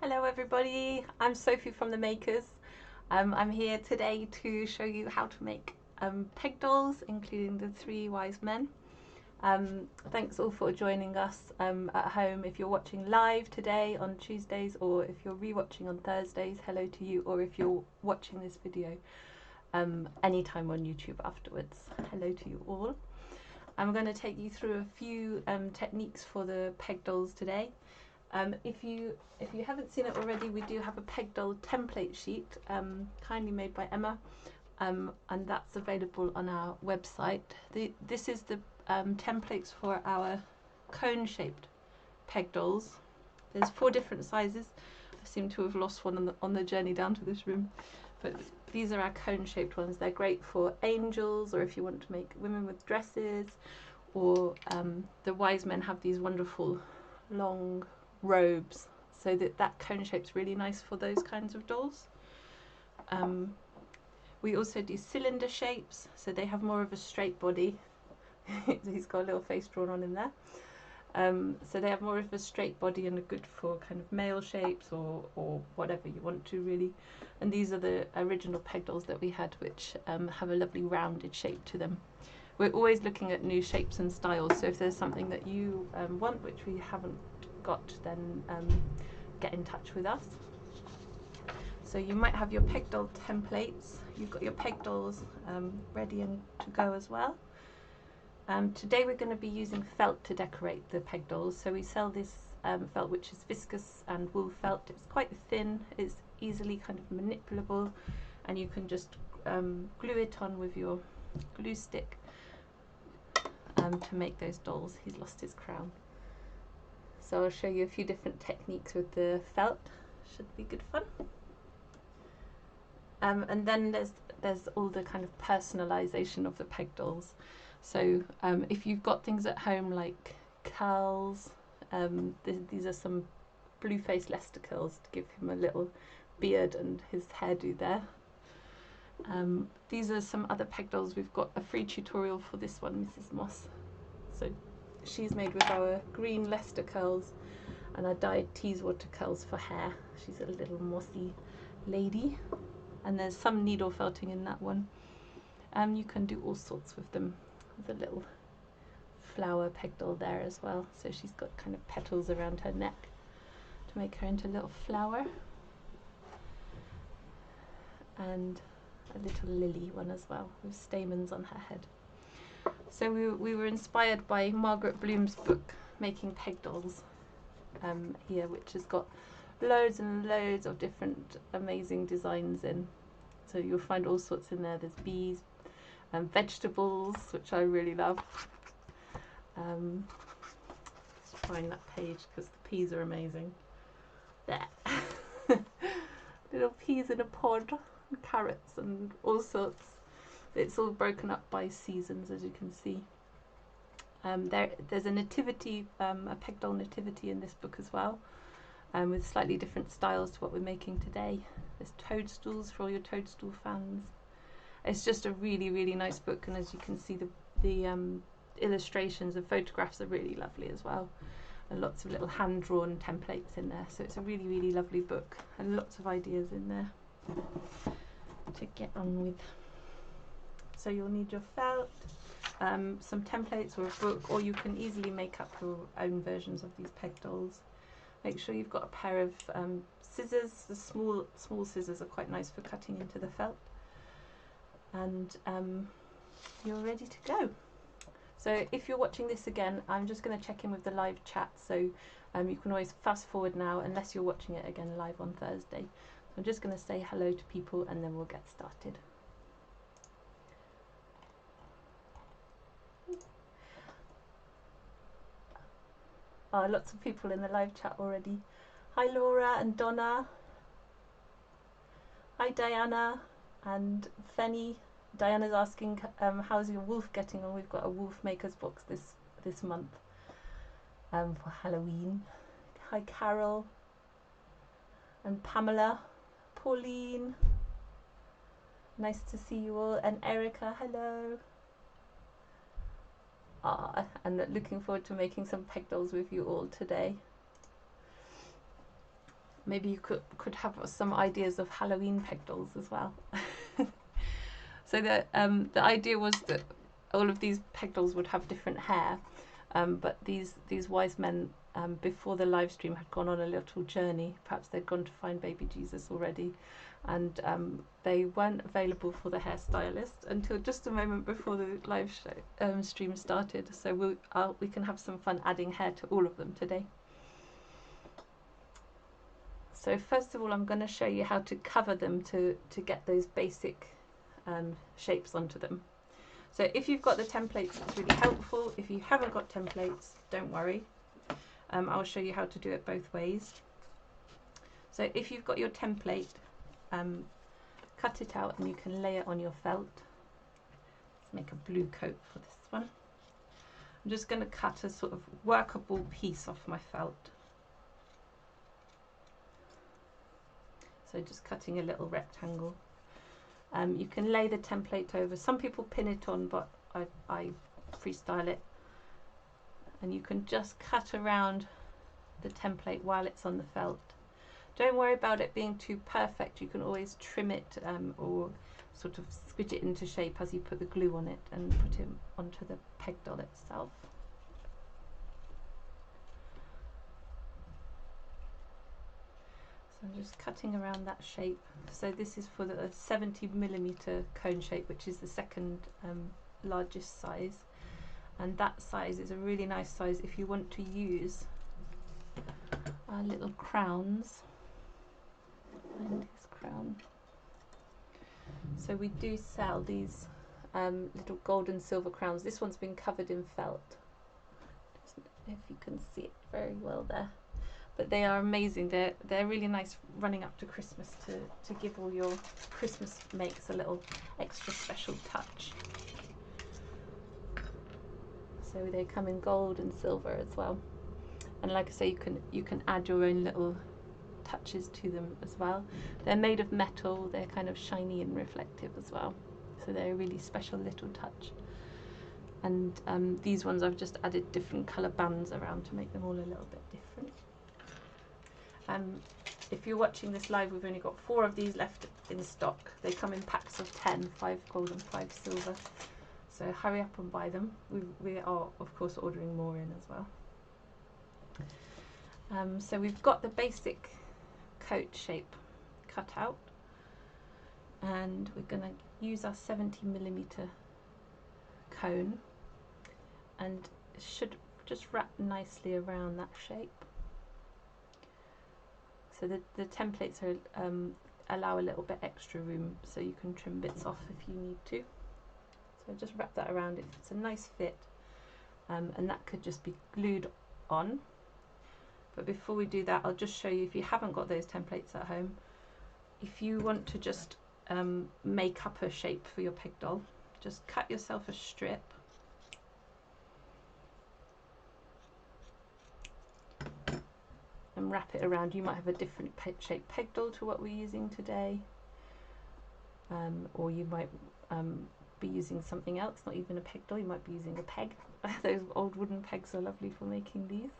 Hello everybody, I'm Sophie from The Makers. I'm here today to show you how to make peg dolls, including the 3 wise men. Thanks all for joining us at home. If you're watching live today on Tuesdays, or if you're rewatching on Thursdays, hello to you, or if you're watching this video anytime on YouTube afterwards, hello to you all. I'm going to take you through a few techniques for the peg dolls today. If you haven't seen it already, we do have a peg doll template sheet, kindly made by Emma, and that's available on our website. This is the templates for our cone-shaped peg dolls. There's 4 different sizes. I seem to have lost one on the journey down to this room, but these are our cone-shaped ones. They're great for angels, or if you want to make women with dresses, or the wise men have these wonderful long robes, so that cone shape's really nice for those kinds of dolls. We also do cylinder shapes, so they have more of a straight body. He's got a little face drawn on in there. So they have more of a straight body and are good for kind of male shapes or whatever you want to really. And these are the original peg dolls that we had, which have a lovely rounded shape to them. We're always looking at new shapes and styles, so if there's something that you want which we haven't got, then get in touch with us. So you might have your peg doll templates, you've got your peg dolls ready and to go as well. Today we're going to be using felt to decorate the peg dolls. So we sell this felt, which is viscose and wool felt. It's quite thin, it's easily kind of manipulable, and you can just glue it on with your glue stick to make those dolls. He's lost his crown. So I'll show you a few different techniques with the felt. Should be good fun. And then there's all the kind of personalization of the peg dolls. So if you've got things at home like curls, these are some blue-faced Leicester curls to give him a little beard and his hairdo there. These are some other peg dolls. We've got a free tutorial for this one, Mrs. Moss. So she's made with our green Leicester curls and our dyed Teeswater curls for hair. She's a little mossy lady, and there's some needle felting in that one. You can do all sorts with them. There's a little flower peg doll there as well, so she's got kind of petals around her neck to make her into a little flower, and a little lily one as well with stamens on her head. So we were inspired by Margaret Bloom's book, Making Peg Dolls, here, which has got loads and loads of different amazing designs in. So you'll find all sorts in there. There's bees and vegetables, which I really love. Let's find that page because the peas are amazing. There. Little peas in a pod, and carrots and all sorts. It's all broken up by seasons, as you can see. There's a nativity, a peg doll nativity in this book as well, with slightly different styles to what we're making today. There's toadstools for all your toadstool fans. It's just a really, really nice book, and as you can see, the illustrations and photographs are really lovely as well, and lots of little hand-drawn templates in there. So it's a really, really lovely book, and lots of ideas in there to get on with. So you'll need your felt, some templates or a book, or you can easily make up your own versions of these peg dolls. Make sure you've got a pair of scissors. The small scissors are quite nice for cutting into the felt. And you're ready to go. So if you're watching this again, I'm just going to check in with the live chat, so you can always fast forward now unless you're watching it again live on Thursday. So I'm just going to say hello to people and then we'll get started. Oh, lots of people in the live chat already. Hi Laura and Donna. Hi Diana and Fenny. Diana's asking how's your wolf getting on. We've got a wolf makers box this month for Halloween. Hi Carol and Pamela, Pauline. Nice to see you all, and Erica, hello. And looking forward to making some peg dolls with you all today. maybe you could have some ideas of Halloween peg dolls as well. So the idea was that all of these peg dolls would have different hair, but these wise men, before the live stream, had gone on a little journey. Perhaps they'd gone to find baby Jesus already, and they weren't available for the hairstylist until just a moment before the live stream started. So we can have some fun adding hair to all of them today. So first of all, I'm going to show you how to cover them to get those basic shapes onto them. So if you've got the templates, it's really helpful. If you haven't got templates, don't worry. I'll show you how to do it both ways. So if you've got your template, cut it out and you can lay it on your felt. Let's make a blue coat for this one. I'm just going to cut a sort of workable piece off my felt. So just cutting a little rectangle. You can lay the template over. Some people pin it on, but I freestyle it. And you can just cut around the template while it's on the felt. Don't worry about it being too perfect. You can always trim it or sort of squidge it into shape as you put the glue on it and put it onto the peg doll itself. So I'm just cutting around that shape. So this is for the 70mm cone shape, which is the second largest size. And that size is a really nice size if you want to use our little crowns. Find his crown. So we do sell these little gold and silver crowns. This one's been covered in felt. Just if you can see it very well there. But they are amazing. They're really nice running up to Christmas to give all your Christmas makes a little extra special touch. So they come in gold and silver as well. And like I say, you can add your own little touches to them as well. They're made of metal. They're kind of shiny and reflective as well. So they're a really special little touch. And these ones I've just added different colour bands around to make them all a little bit different. If you're watching this live, we've only got 4 of these left in stock. They come in packs of 10, 5 gold and 5 silver. So hurry up and buy them. We are, of course, ordering more in as well. So we've got the basic coat shape cut out. And we're going to use our 70mm cone. And it should just wrap nicely around that shape. So the templates are, allow a little bit extra room, so you can trim bits off if you need to. So just wrap that around. It's a nice fit, and that could just be glued on. But before we do that, I'll just show you, if you haven't got those templates at home, if you want to just make up a shape for your peg doll, just cut yourself a strip. And wrap it around. You might have a different shaped peg doll to what we're using today, or you might be using something else, not even a peg doll. You might be using a peg. Those old wooden pegs are lovely for making these.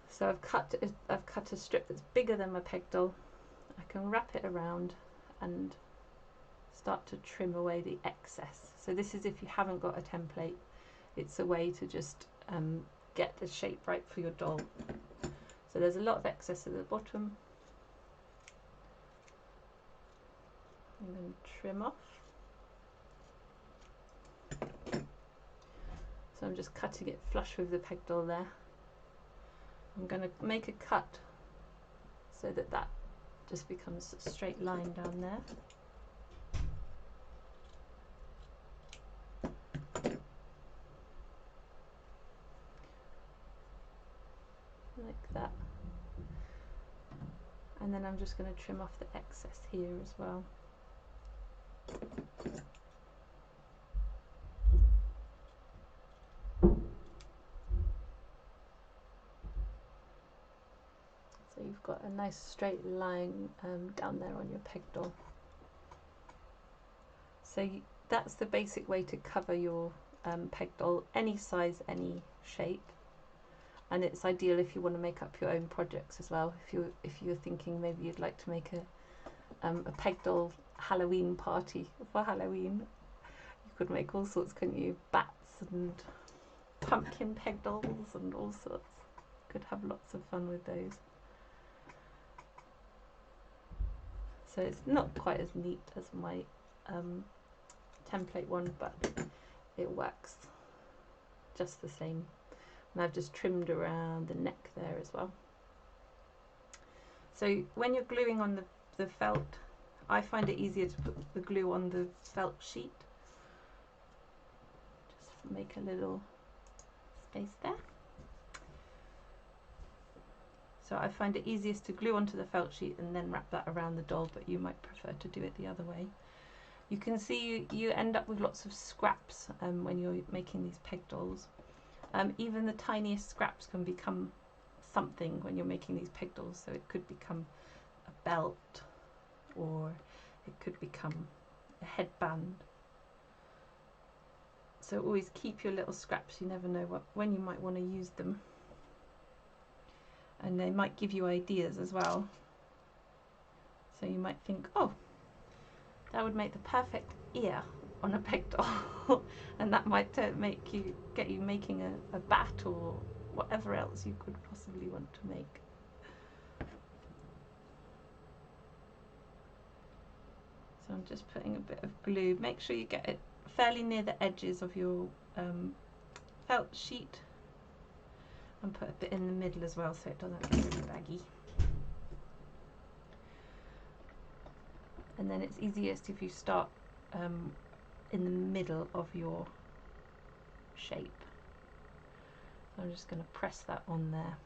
So I've cut a strip that's bigger than my peg doll. I can wrap it around and start to trim away the excess. So this is if you haven't got a template. It's a way to just get the shape right for your doll. So there's a lot of excess at the bottom. I'm going to trim off. So I'm just cutting it flush with the peg doll there. I'm going to make a cut so that that just becomes a straight line down there. Like that. And then I'm just going to trim off the excess here as well. So you've got a nice straight line down there on your peg doll. So that's the basic way to cover your peg doll, any size, any shape. and it's ideal if you want to make up your own projects as well. If you're thinking maybe you'd like to make a peg doll Halloween party for Halloween, you could make all sorts, couldn't you? Bats and pumpkin peg dolls and all sorts. Could have lots of fun with those. So it's not quite as neat as my template one, but it works just the same. And I've just trimmed around the neck there as well. So when you're gluing on the felt, I find it easier to put the glue on the felt sheet. Just make a little space there. So I find it easiest to glue onto the felt sheet and then wrap that around the doll, but you might prefer to do it the other way. You can see you end up with lots of scraps when you're making these peg dolls. Even the tiniest scraps can become something when you're making these peg dolls. So it could become a belt, or it could become a headband. So always keep your little scraps. You never know when you might want to use them. And they might give you ideas as well. So you might think, oh, that would make the perfect ear on a peg doll. And that might get you making a bat or whatever else you could possibly want to make. So I'm just putting a bit of glue. Make sure you get it fairly near the edges of your felt sheet, and put a bit in the middle as well so it doesn't get really baggy. And then it's easiest if you start in the middle of your shape. So I'm just going to press that on there.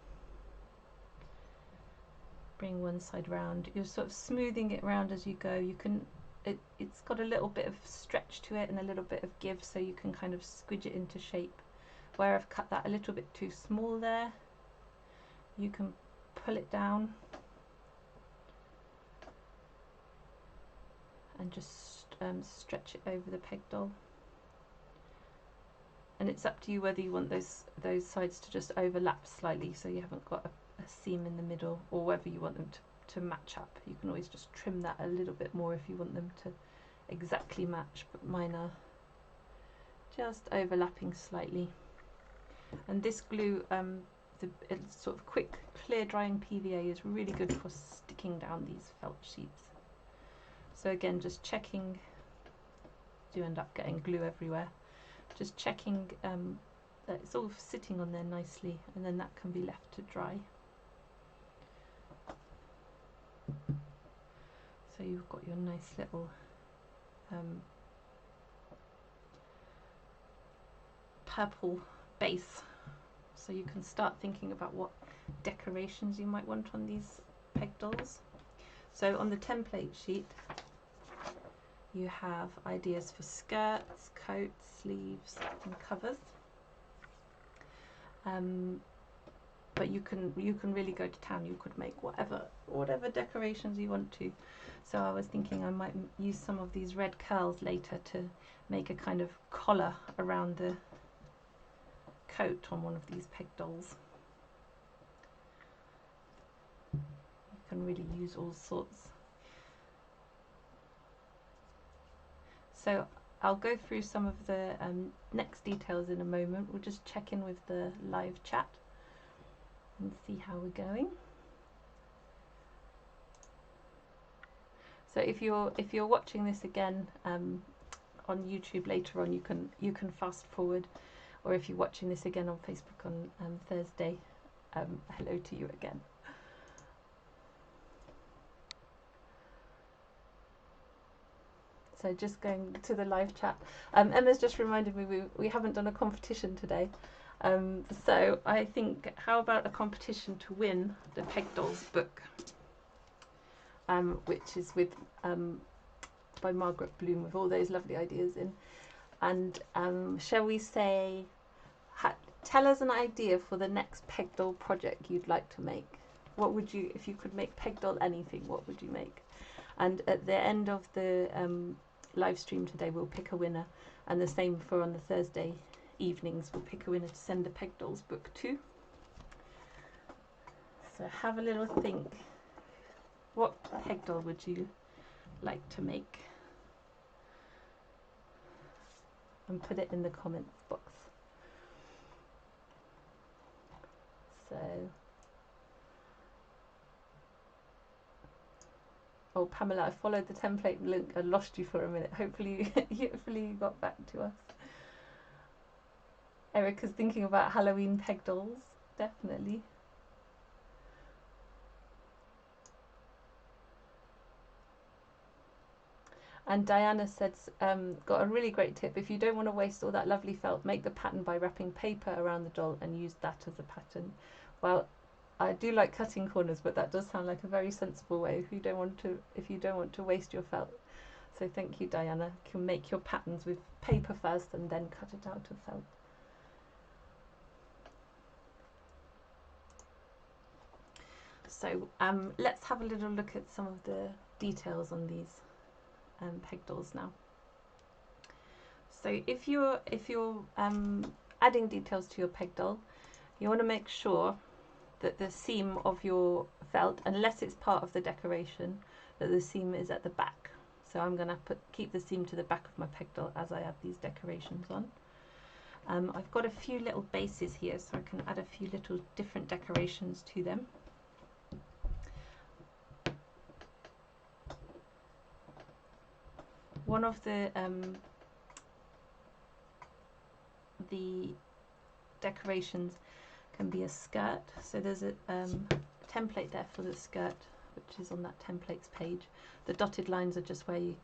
Bring one side round. You're sort of smoothing it round as you go. You can, it's got a little bit of stretch to it and a little bit of give, so you can kind of squidge it into shape. Where I've cut that a little bit too small there, you can pull it down and just stretch it over the peg doll. And it's up to you whether you want those sides to just overlap slightly so you haven't got a seam in the middle, or whether you want them to match up. You can always just trim that a little bit more if you want them to exactly match, but mine are just overlapping slightly. And this glue, it's sort of quick clear drying PVA, is really good for sticking down these felt sheets. So again, just checking, you end up getting glue everywhere. Just checking that it's all sitting on there nicely, and then that can be left to dry. So you've got your nice little purple base, so you can start thinking about what decorations you might want on these peg dolls. So on the template sheet you have ideas for skirts, coats, sleeves and covers, but you can really go to town. You could make whatever decorations you want to. So I was thinking I might use some of these red curls later to make a kind of collar around the coat on one of these peg dolls. You can really use all sorts. So I'll go through some of the next details in a moment. We'll just check in with the live chat and see how we're going. So if you're watching this again on YouTube later on, you can fast forward, or if you're watching this again on Facebook on Thursday, hello to you again. So just going to the live chat. Emma's just reminded me we haven't done a competition today. So I think, how about a competition to win the Peg Dolls book, which is with by Margaret Bloom, with all those lovely ideas in. And shall we say, tell us an idea for the next Peg Doll project you'd like to make. What would you, if you could make Peg Doll anything, what would you make? And at the end of the live stream today, we'll pick a winner, and the same for on the Thursday evenings. We'll pick a winner to send the Peg Dolls book to. So have a little think. What peg doll would you like to make? And put it in the comments box. So, oh Pamela, I followed the template link and lost you for a minute. Hopefully you got back to us. Erica's thinking about Halloween peg dolls, definitely. And Diana said, got a really great tip. If you don't want to waste all that lovely felt, make the pattern by wrapping paper around the doll and use that as a pattern. Well, I do like cutting corners, but that does sound like a very sensible way if you don't want to waste your felt. So thank you, Diana. You can make your patterns with paper first and then cut it out of felt. So let's have a little look at some of the details on these peg dolls now. So if you're adding details to your peg doll, you want to make sure that the seam of your felt, unless it's part of the decoration, that the seam is at the back. So I'm going to keep the seam to the back of my peg doll as I add these decorations on. I've got a few little bases here, so I can add a few little different decorations to them. One of the decorations can be a skirt. So there's a template there for the skirt, which is on that templates page. The dotted lines are just where you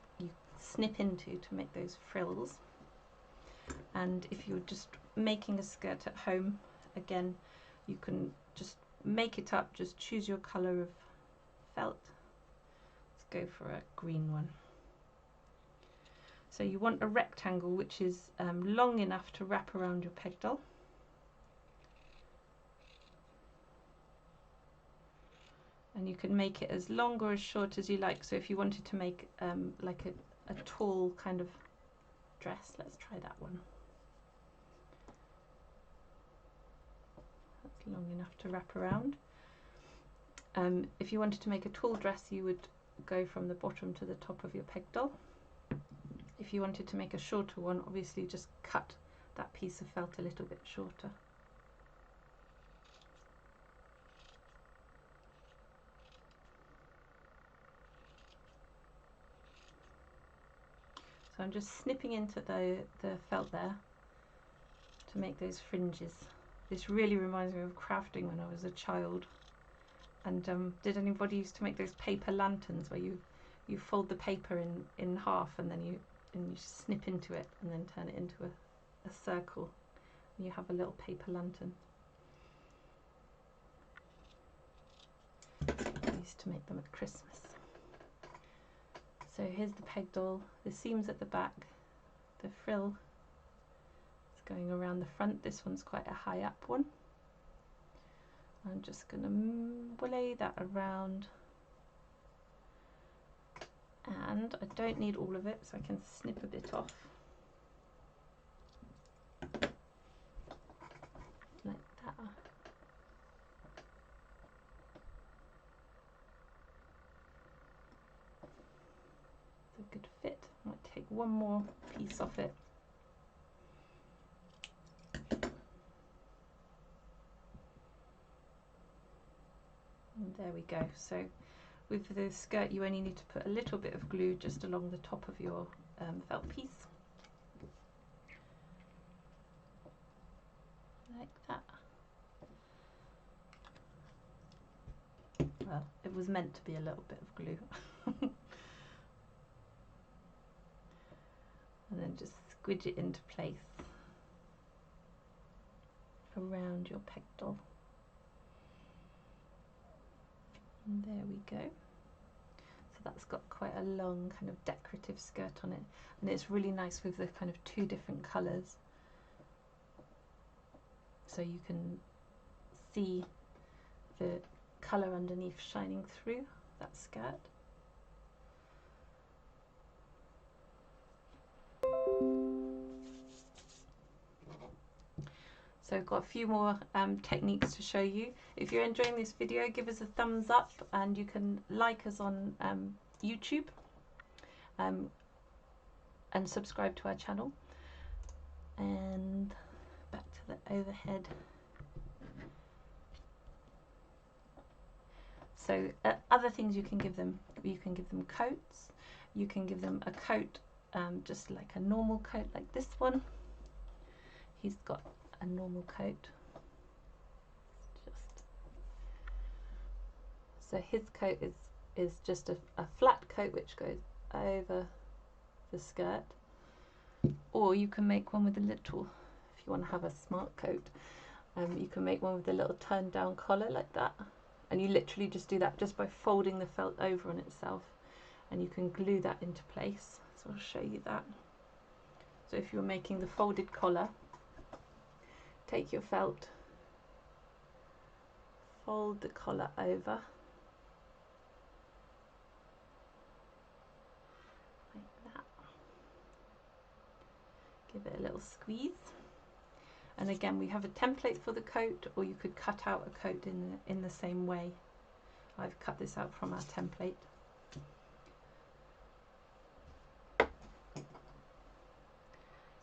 snip into to make those frills. And if you're just making a skirt at home, again, you can just make it up, just choose your colour of felt. Let's go for a green one. So you want a rectangle which is long enough to wrap around your peg doll. And you can make it as long or as short as you like. So if you wanted to make like a tall kind of dress, let's try that one. That's long enough to wrap around. If you wanted to make a tall dress, you would go from the bottom to the top of your peg doll. If you wanted to make a shorter one, obviously just cut that piece of felt a little bit shorter. So I'm just snipping into the felt there to make those fringes. This really reminds me of crafting when I was a child. And did anybody used to make those paper lanterns where you fold the paper in half and then you snip into it and then turn it into a circle and you have a little paper lantern. I used to make them at Christmas. So here's the peg doll, the seam's at the back, the frill is going around the front. This one's quite a high up one. I'm just going to lay that around. And I don't need all of it, so I can snip a bit off. Like that. It's a good fit. I might take one more piece off it. And there we go. So with the skirt, you only need to put a little bit of glue just along the top of your felt piece. Like that. Well, it was meant to be a little bit of glue. And then just squidge it into place around your peg doll. And there we go. So that's got quite a long kind of decorative skirt on it, and it's really nice with the kind of two different colours, so you can see the colour underneath shining through that skirt. So I've got a few more techniques to show you. If you're enjoying this video, give us a thumbs up, and you can like us on YouTube and subscribe to our channel. And back to the overhead. So other things you can give them coats. You can give them a coat just like a normal coat like this one. He's got a normal coat. So his coat is just a flat coat which goes over the skirt. Or you can make one with a little, if you want to have a smart coat, you can make one with a little turned down collar like that. And you literally just do that just by folding the felt over on itself, and you can glue that into place. So I'll show you that. So if you're making the folded collar, take your felt, fold the collar over like that, give it a little squeeze. And again, we have a template for the coat, or you could cut out a coat in the same way. I've cut this out from our template.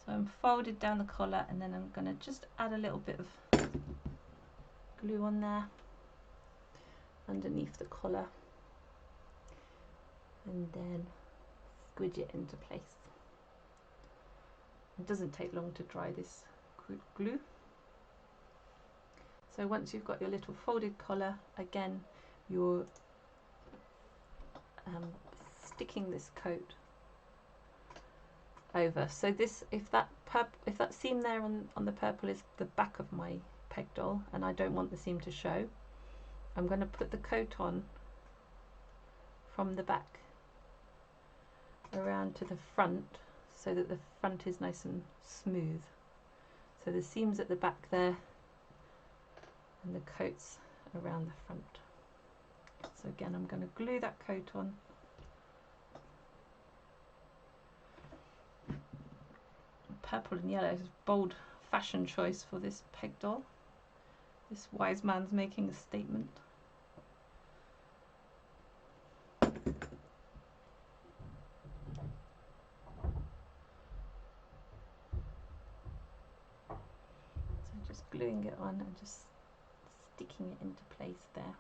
So I'm folded down the collar, and then I'm going to just add a little bit of glue on there underneath the collar, and then squidge it into place. It doesn't take long to dry this glue. So once you've got your little folded collar, again you're sticking this coat over. So this, if that seam there on the purple is the back of my peg doll, and I don't want the seam to show, I'm going to put the coat on from the back around to the front, so that the front is nice and smooth. So the seam's at the back there, and the coat's around the front. So again, I'm going to glue that coat on. Purple and yellow is a bold fashion choice for this peg doll. This wise man's making a statement. Gluing it on and just sticking it into place there.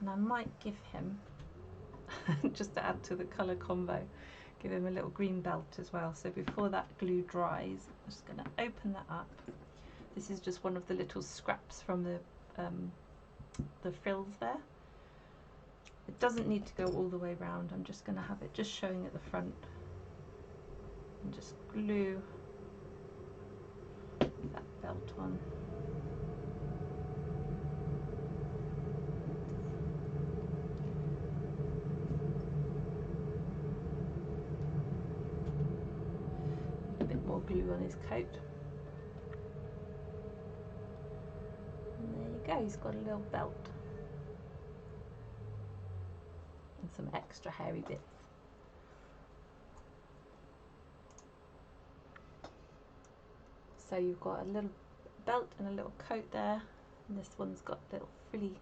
And I might give him, just to add to the colour combo, give him a little green belt as well. So before that glue dries, I'm just going to open that up. This is just one of the little scraps from the frills there. It doesn't need to go all the way round. I'm just going to have it just showing at the front, and just glue that belt on. A bit more glue on his coat. And there you go, he's got a little belt. And some extra hairy bits. So you've got a little belt and a little coat there, and this one's got a little frilly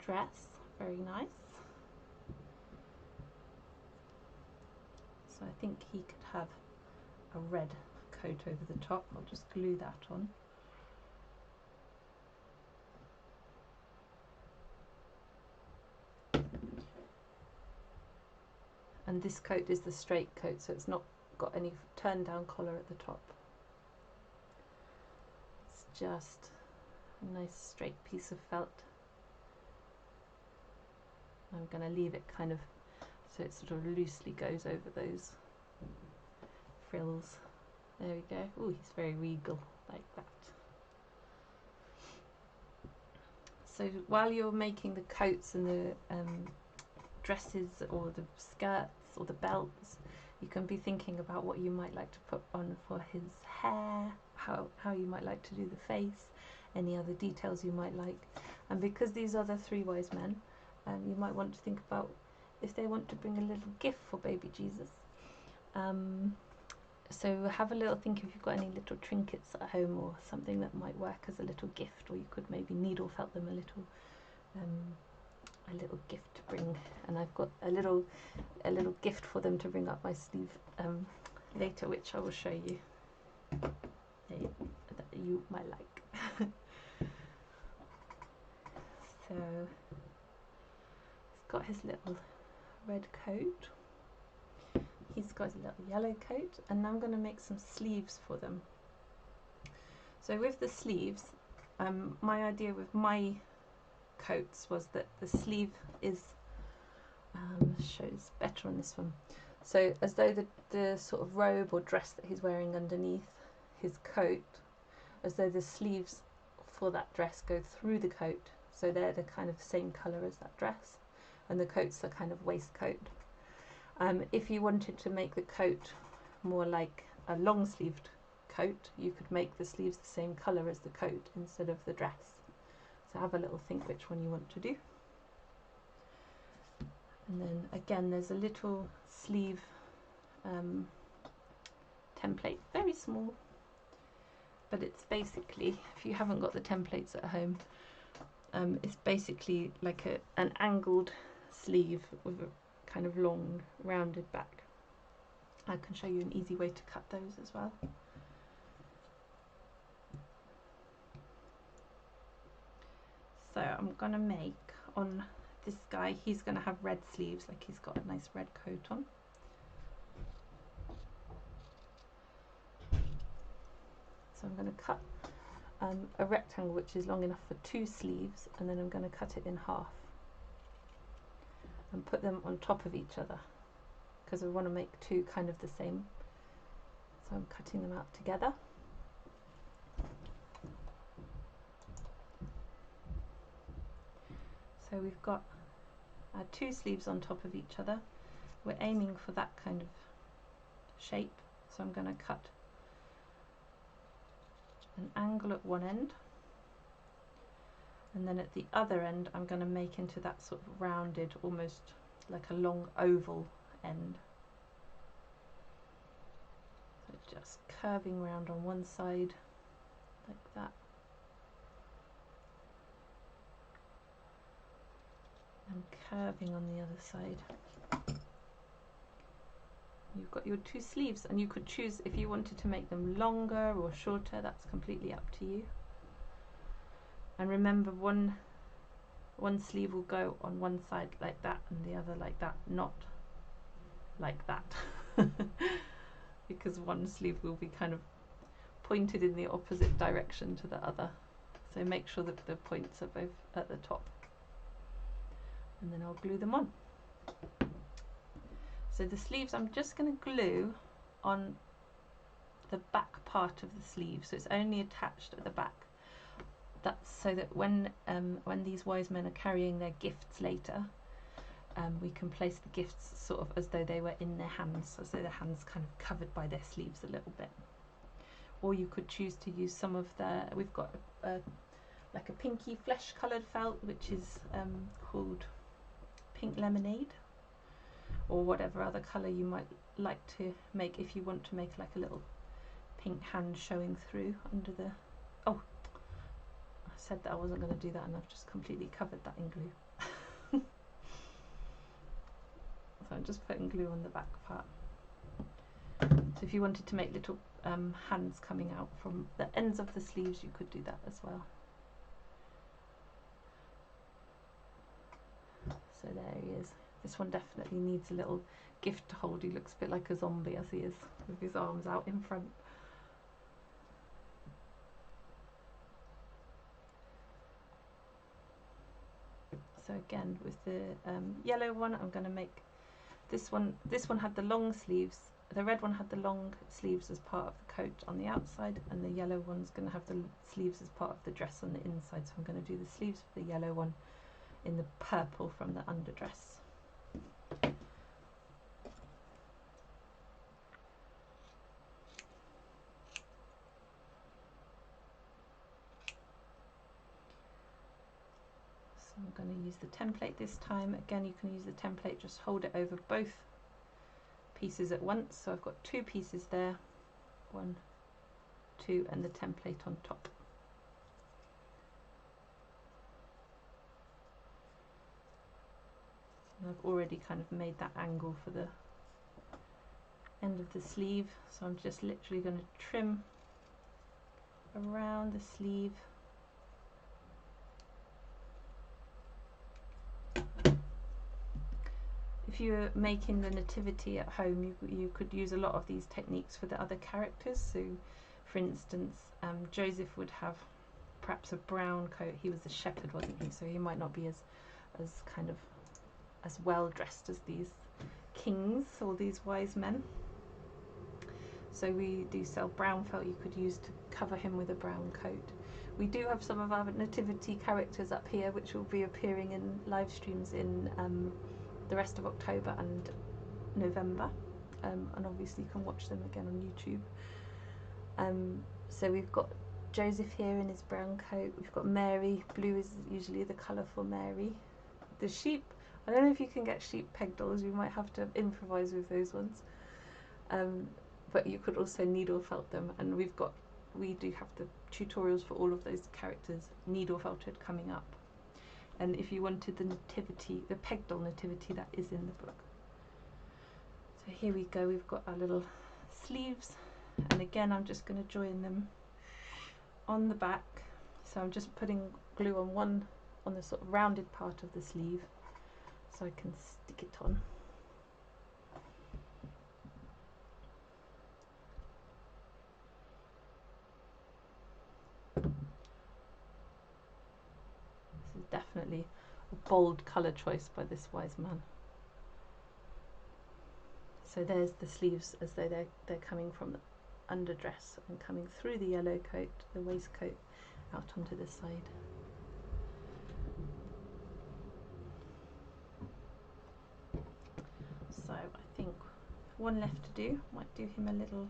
dress, very nice. So I think he could have a red coat over the top. I'll just glue that on. And this coat is the straight coat, so it's not got any turn down collar at the top. Just a nice straight piece of felt. I'm going to leave it kind of so it sort of loosely goes over those frills. There we go. Oh, he's very regal like that. So while you're making the coats and the dresses or the skirts or the belts, you can be thinking about what you might like to put on for his hair, how you might like to do the face, any other details you might like. And because these are the three wise men, you might want to think about if they want to bring a little gift for baby Jesus. So have a little think if you've got any little trinkets at home or something that might work as a little gift, or you could maybe needle felt them a little gift to bring. And I've got a little gift for them to bring up my sleeve later, which I will show you that you might like. So he's got his little red coat, he's got his little yellow coat, and now I'm going to make some sleeves for them. So with the sleeves, my idea with my coats was that the sleeve is shows better on this one, so as though the sort of robe or dress that he's wearing underneath his coat, as though the sleeves for that dress go through the coat, so they're the kind of same colour as that dress, and the coat's the kind of waistcoat. If you wanted to make the coat more like a long sleeved coat, you could make the sleeves the same colour as the coat instead of the dress. So have a little think which one you want to do. And then again, there's a little sleeve template, very small, but it's basically, if you haven't got the templates at home, it's basically like an angled sleeve with a kind of long rounded back. I can show you an easy way to cut those as well. So I'm going to make on this guy, he's going to have red sleeves, like he's got a nice red coat on. So I'm going to cut a rectangle which is long enough for 2 sleeves, and then I'm going to cut it in half and put them on top of each other because I want to make 2 kind of the same. So I'm cutting them out together. So we've got 2 sleeves on top of each other. We're aiming for that kind of shape, so I'm going to cut an angle at one end, and then at the other end I'm going to make into that sort of rounded, almost like a long oval end. So just curving round on one side like that, and curving on the other side. You've got your 2 sleeves, and you could choose if you wanted to make them longer or shorter, that's completely up to you. And remember, one sleeve will go on one side like that and the other like that, not like that. Because one sleeve will be kind of pointed in the opposite direction to the other. So make sure that the points are both at the top. And then I'll glue them on. So the sleeves I'm just going to glue on the back part of the sleeve, so it's only attached at the back. That's so that when these wise men are carrying their gifts later, we can place the gifts sort of as though they were in their hands, as though their hands kind of covered by their sleeves a little bit. Or you could choose to use some of the, we've got like a pinky flesh coloured felt, which is called Pink Lemonade, or whatever other colour you might like to make, if you want to make like a little pink hand showing through under the, oh, I said that I wasn't going to do that and I've just completely covered that in glue. So I'm just putting glue on the back part. So if you wanted to make little hands coming out from the ends of the sleeves, you could do that as well. So there he is. This one definitely needs a little gift to hold. He looks a bit like a zombie as he is, with his arms out in front. So again, with the yellow one, I'm going to make this one. This one had the long sleeves. The red one had the long sleeves as part of the coat on the outside, and the yellow one's going to have the sleeves as part of the dress on the inside. So I'm going to do the sleeves for the yellow one in the purple from the underdress. So I'm going to use the template this time. Again, you can use the template, just hold it over both pieces at once. So I've got 2 pieces there, 1, 2, and the template on top. And I've already kind of made that angle for the end of the sleeve, so I'm just literally going to trim around the sleeve. If you're making the nativity at home, you could use a lot of these techniques for the other characters. So for instance, Joseph would have perhaps a brown coat. He was a shepherd, wasn't he? So he might not be as kind of as well dressed as these kings or these wise men. So we do sell brown felt you could use to cover him with a brown coat. We do have some of our nativity characters up here which will be appearing in live streams in the rest of October and November, and obviously you can watch them again on YouTube. So we've got Joseph here in his brown coat, we've got Mary, blue is usually the colour for Mary. The sheep, I don't know if you can get sheep peg dolls, you might have to improvise with those ones, but you could also needle felt them, and we do have the tutorials for all of those characters needle felted coming up. And if you wanted the nativity, the peg doll nativity, that is in the book. So here we go, we've got our little sleeves, and again I'm just going to join them on the back. So I'm just putting glue on the sort of rounded part of the sleeve so I can stick it on. This is definitely a bold colour choice by this wise man. So there's the sleeves as though they're coming from the underdress and coming through the yellow coat, the waistcoat, out onto the side. So I think one left to do. Might do him a little.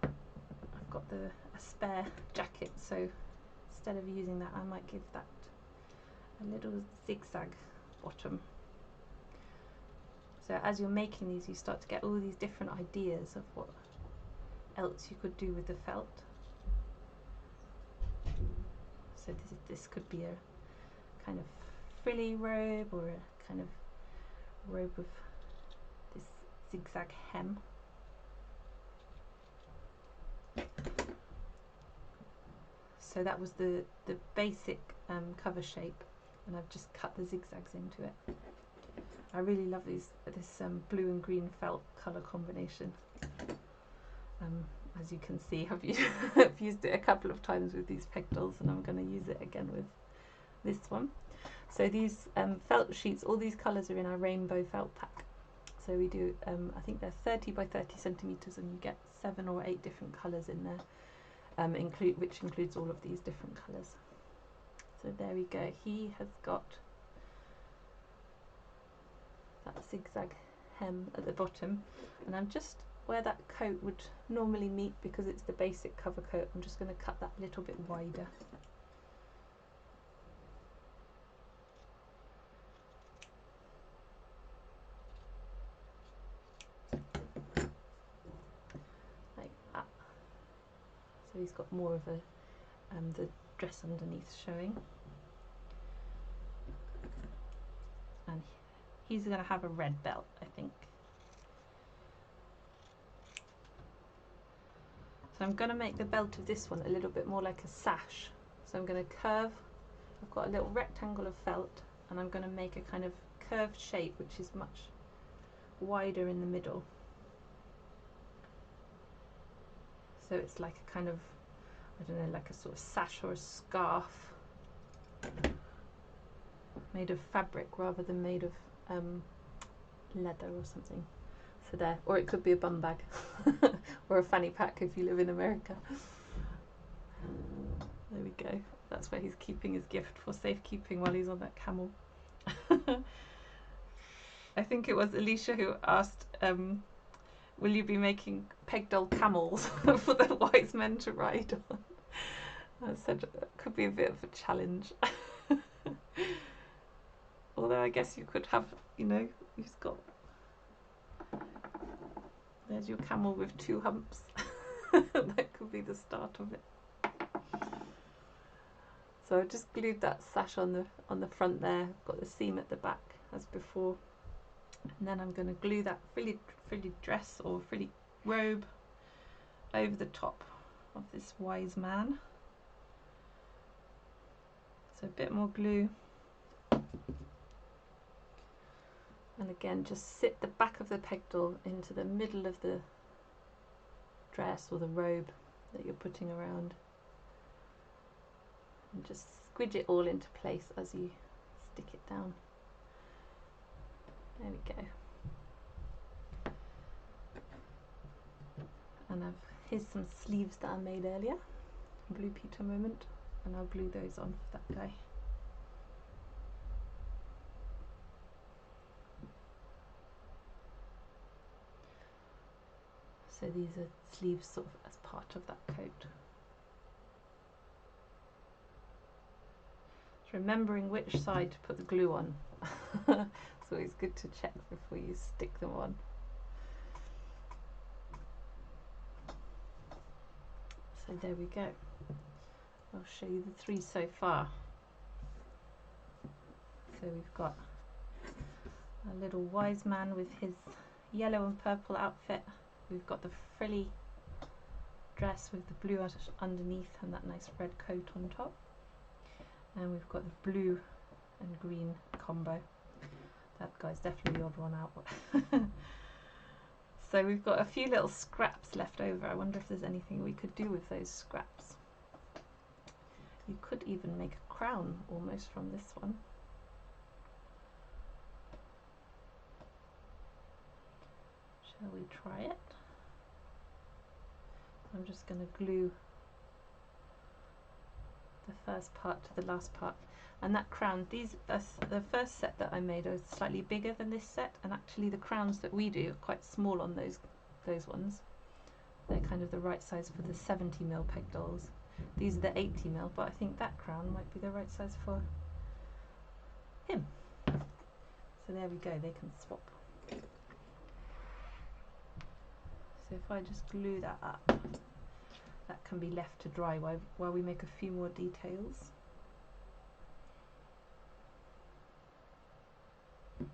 I've got a spare jacket, so instead of using that, I might give that a little zigzag bottom. So as you're making these, you start to get all these different ideas of what else you could do with the felt. So this could be a kind of frilly robe, or a kind of robe with this zigzag hem. So that was the basic cover shape, and I've just cut the zigzags into it. I really love this blue and green felt colour combination. As you can see, I've used it a couple of times with these peg dolls, and I'm going to use it again with this one. So these felt sheets, all these colours are in our rainbow felt pack. So we do, I think they're 30 by 30 centimetres, and you get 7 or 8 different colours in there, which includes all of these different colours. So there we go. He has got that zigzag hem at the bottom, and I'm just where that coat would normally meet, because it's the basic cover coat, I'm just going to cut that a little bit wider. Like that. So he's got more of a the dress underneath showing, and he's going to have a red belt, I think. So I'm going to make the belt of this one a little bit more like a sash. So I'm going to curve, I've got a little rectangle of felt, and I'm going to make a kind of curved shape which is much wider in the middle. So it's like a kind of, I don't know, like a sort of sash or a scarf made of fabric rather than made of leather or something. So there, or it could be a bum bag or a fanny pack if you live in America. There we go. That's where he's keeping his gift for safekeeping while he's on that camel. I think it was Alicia who asked, will you be making peg doll camels for the wise men to ride on? I said it could be a bit of a challenge. Although I guess you could have, you know, he's got, there There's your camel with 2 humps. That could be the start of it. So I just glued that sash on the front there. Got the seam at the back as before, and then I'm going to glue that frilly dress or frilly robe over the top of this wise man. So a bit more glue, and again just sit the back of the pegdal into the middle of the dress or the robe that you're putting around, and just squidge it all into place as you stick it down. There we go. And here's some sleeves that I made earlier, Blue Peter moment, and I'll glue those on for that guy. So these are sleeves sort of as part of that coat. Remembering which side to put the glue on. It's always good to check before you stick them on. So there we go. I'll show you the 3 so far. So we've got a little wise man with his yellow and purple outfit. We've got the frilly dress with the blue underneath and that nice red coat on top. And we've got the blue and green combo. That guy's definitely the odd one out. So we've got a few little scraps left over. I wonder if there's anything we could do with those scraps. You could even make a crown almost from this one. Shall we try it? I'm just going to glue the first part to the last part, and that crown, the first set that I made was slightly bigger than this set, and actually the crowns that we do are quite small on those ones. They're kind of the right size for the 70mm peg dolls. These are the 80mm, but I think that crown might be the right size for him. So there we go, they can swap. So if I just glue that up, that can be left to dry while we make a few more details. So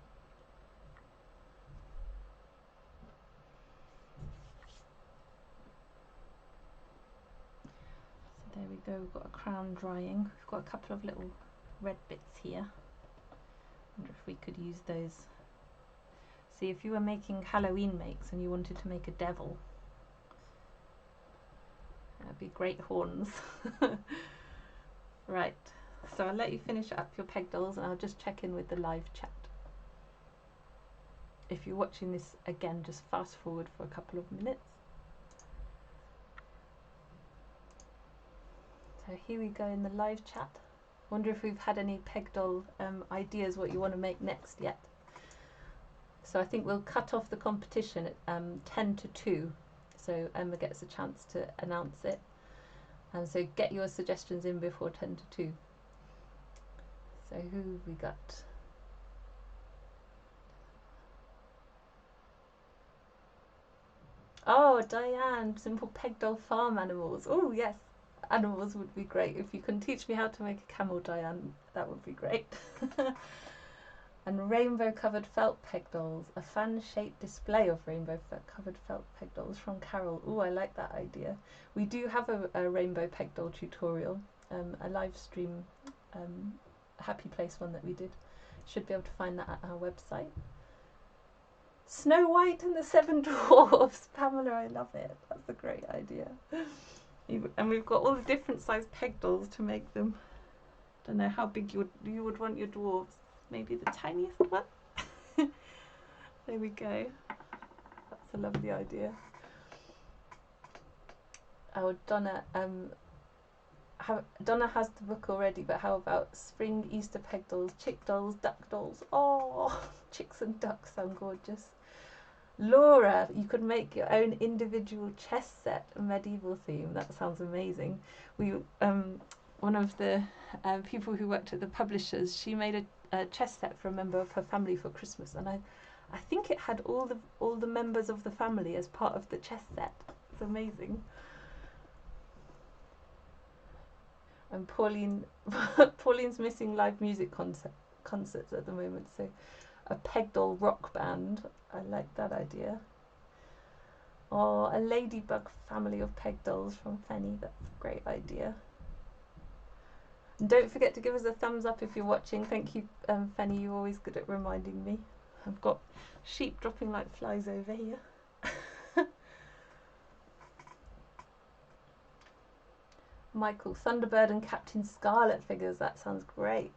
there we go, we've got a crown drying. We've got a couple of little red bits here. I wonder if we could use those. See, if you were making Halloween makes and you wanted to make a devil, that'd be great horns. Right, so I'll let you finish up your peg dolls and I'll just check in with the live chat. If you're watching this again, just fast forward for a couple of minutes. So here we go in the live chat. Wonder if we've had any peg doll ideas what you want to make next yet. So I think we'll cut off the competition at 10 to 2. So Emma gets a chance to announce it, and so get your suggestions in before 10 to 2. So who have we got? Oh, Diane, simple peg doll farm animals. Oh yes, animals would be great. If you can teach me how to make a camel, Diane, that would be great. And rainbow covered felt peg dolls, a fan shaped display of rainbow covered felt peg dolls from Carol. Oh, I like that idea. We do have a rainbow peg doll tutorial, a live stream happy place one that we did. Should be able to find that at our website. Snow White and the 7 Dwarfs. Pamela, I love it. That's a great idea. And we've got all the different size peg dolls to make them. Don't know how big you would want your dwarves. Maybe the tiniest one. There we go. That's a lovely idea. Oh, Donna. Donna has the book already, but how about spring Easter peg dolls, chick dolls, duck dolls? Oh, chicks and ducks sound gorgeous. Laura, you could make your own individual chess set, a medieval theme. That sounds amazing. We one of the people who worked at the publishers, she made a chess set for a member of her family for Christmas, and I think it had all the members of the family as part of the chess set. It's amazing. And Pauline's missing live music concerts at the moment, so a peg doll rock band. I like that idea. Or a ladybug family of peg dolls from Fanny. That's a great idea. And don't forget to give us a thumbs up if you're watching. Thank you, Fanny. You're always good at reminding me. I've got sheep dropping like flies over here. Michael, Thunderbird and Captain Scarlet figures. That sounds great.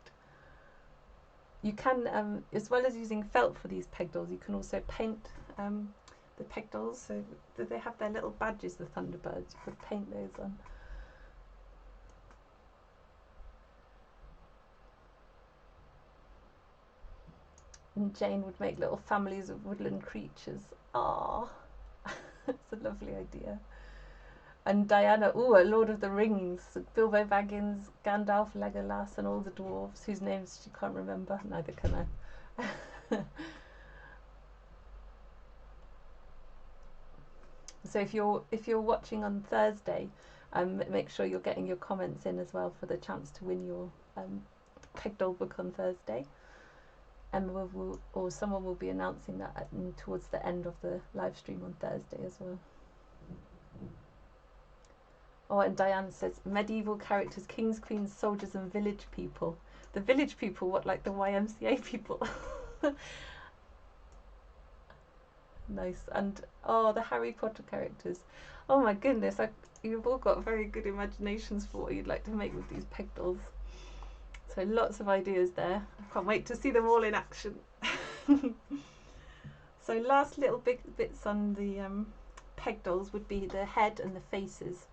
You can, as well as using felt for these peg dolls, you can also paint the peg dolls. So they have their little badges, the Thunderbirds. You could paint those on. And Jane would make little families of woodland creatures. Ah, it's a lovely idea. And Diana, ooh, a Lord of the Rings, Bilbo Baggins, Gandalf, Legolas, and all the dwarves whose names she can't remember. Neither can I. So if you're watching on Thursday, make sure you're getting your comments in as well for the chance to win your peg doll book on Thursday. And someone will be announcing that towards the end of the live stream on Thursday as well. Oh, and Diane says, medieval characters, kings, queens, soldiers, and village people. The village people, what, like the YMCA people? Nice. And, oh, the Harry Potter characters. Oh my goodness, you've all got very good imaginations for what you'd like to make with these peg dolls. So lots of ideas there. I can't wait to see them all in action. So last little bits on the peg dolls would be the head and the faces.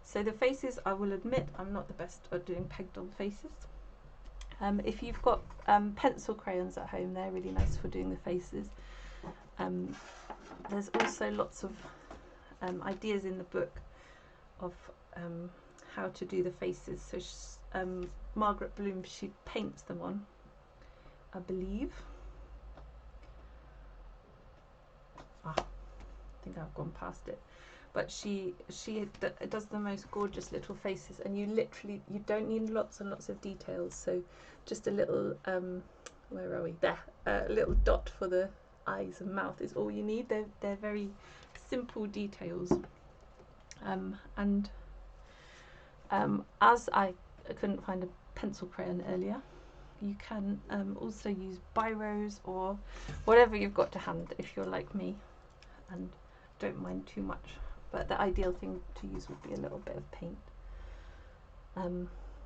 So the faces, I will admit, I'm not the best at doing peg doll faces. If you've got pencil crayons at home, they're really nice for doing the faces. There's also lots of ideas in the book of how to do the faces. So Margaret Bloom, she paints them on, I believe. I think I've gone past it. But she does the most gorgeous little faces, and you don't need lots and lots of details. So just a little, where are we? There, a little dot for the eyes and mouth is all you need. They're very simple details. As I couldn't find a pencil crayon earlier, you can also use biros or whatever you've got to hand if you're like me and don't mind too much. But the ideal thing to use would be a little bit of paint.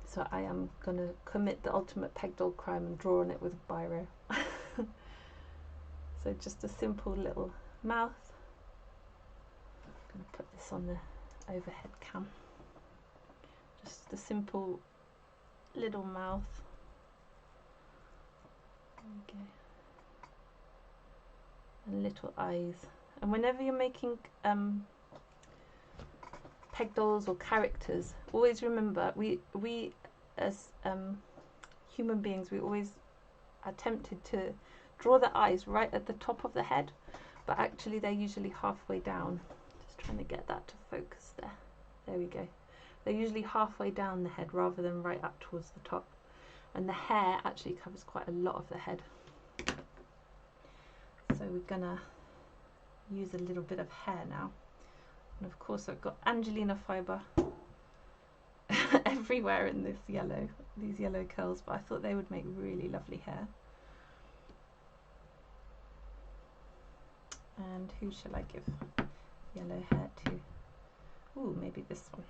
So I am going to commit the ultimate peg doll crime and draw on it with a biro. So just a simple little mouth. I'm going to put this on the overhead cam. Just a simple little mouth. Okay. And little eyes. And whenever you're making peg dolls or characters, always remember we as human beings, we always are tempted to draw the eyes right at the top of the head, but actually they're usually halfway down. Just trying to get that to focus there. There we go. They're usually halfway down the head rather than right up towards the top. And the hair actually covers quite a lot of the head. So we're gonna use a little bit of hair now. And of course I've got Angelina fibre everywhere in these yellow curls, but I thought they would make really lovely hair. And who shall I give yellow hair to? Ooh, maybe this one.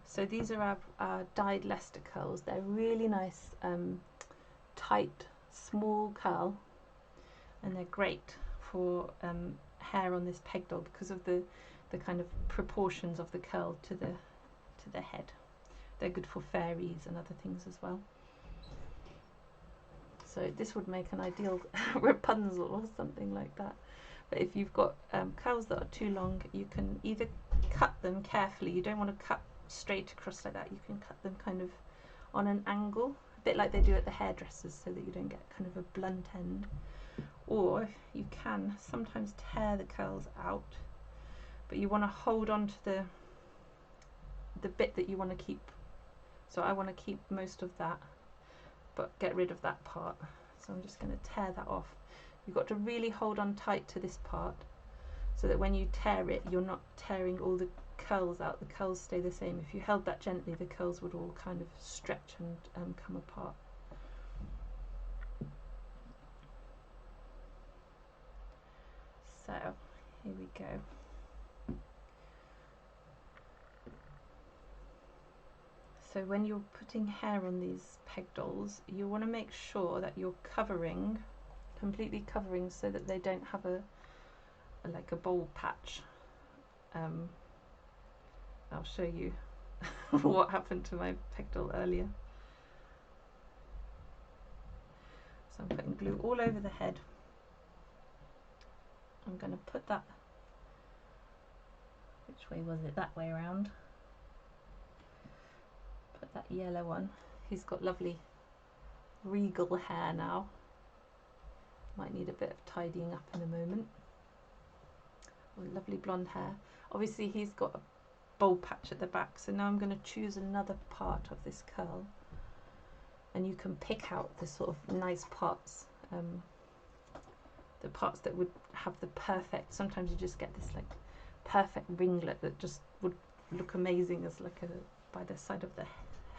So these are our dyed Leicester curls. They're really nice, tight, small curl, and they're great for hair on this peg doll because of the kind of proportions of the curl to the head. They're good for fairies and other things as well. So this would make an ideal Rapunzel or something like that. But if you've got curls that are too long, you can either cut them carefully. You don't want to cut straight across like that. You can cut them kind of on an angle, a bit like they do at the hairdressers, so that you don't get kind of a blunt end. Or you can sometimes tear the curls out, but you want to hold on to the bit that you want to keep. So I want to keep most of that, but get rid of that part. So I'm just going to tear that off. You've got to really hold on tight to this part, so that when you tear it, you're not tearing all the curls out. The curls stay the same. If you held that gently, the curls would all kind of stretch and come apart. So here we go. So when you're putting hair on these peg dolls, you want to make sure that you're covering, completely covering, so that they don't have like a bald patch. I'll show you what happened to my peg doll earlier. So I'm putting glue all over the head. I'm going to put that, which way was it? That way around. Put that yellow one. He's got lovely regal hair now. Might need a bit of tidying up in a moment. With lovely blonde hair. Obviously he's got a bold patch at the back, so now I'm going to choose another part of this curl, and you can pick out the sort of nice parts, the parts that would have the perfect, sometimes you just get this like perfect ringlet that just would look amazing as like a by the side of the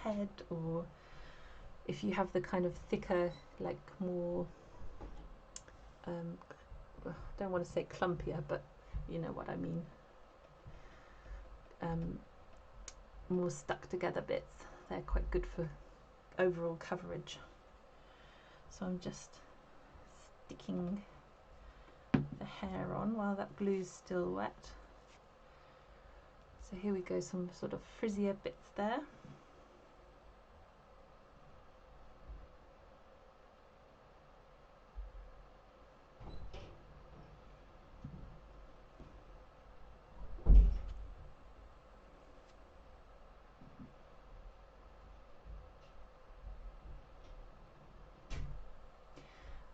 head, or if you have the kind of thicker, like more don't want to say clumpier, but you know what I mean, more stuck together bits, they're quite good for overall coverage. So I'm just sticking the hair on while that glue's still wet. So here we go, some sort of frizzier bits there.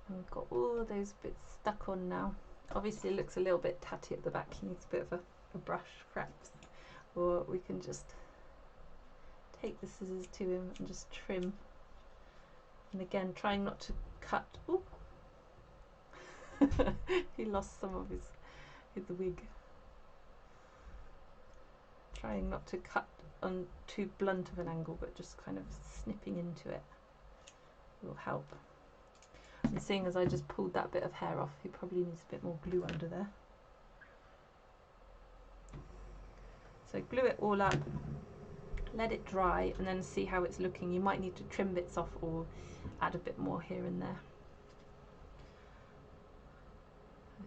And we've got all of those bits stuck on now. Obviously it looks a little bit tatty at the back, he needs a bit of a brush perhaps, or we can just take the scissors to him and just trim. And again, trying not to cut. Ooh. He lost some of his wig. Trying not to cut on too blunt of an angle, but just kind of snipping into it will help. And seeing as I just pulled that bit of hair off, he probably needs a bit more glue under there. So glue it all up, let it dry, and then see how it's looking. You might need to trim bits off or add a bit more here and there.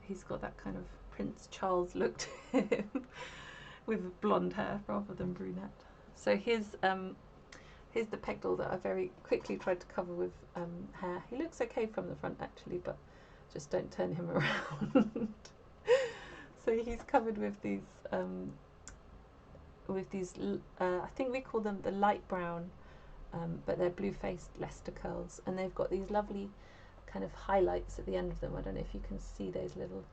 He's got that kind of Prince Charles look to him with blonde hair rather than brunette. So here's the peg doll that I very quickly tried to cover with hair. He looks okay from the front actually, but just don't turn him around. So he's covered with these I think we call them the light brown, but they're blue-faced Leicester curls, and they've got these lovely kind of highlights at the end of them. I don't know if you can see those little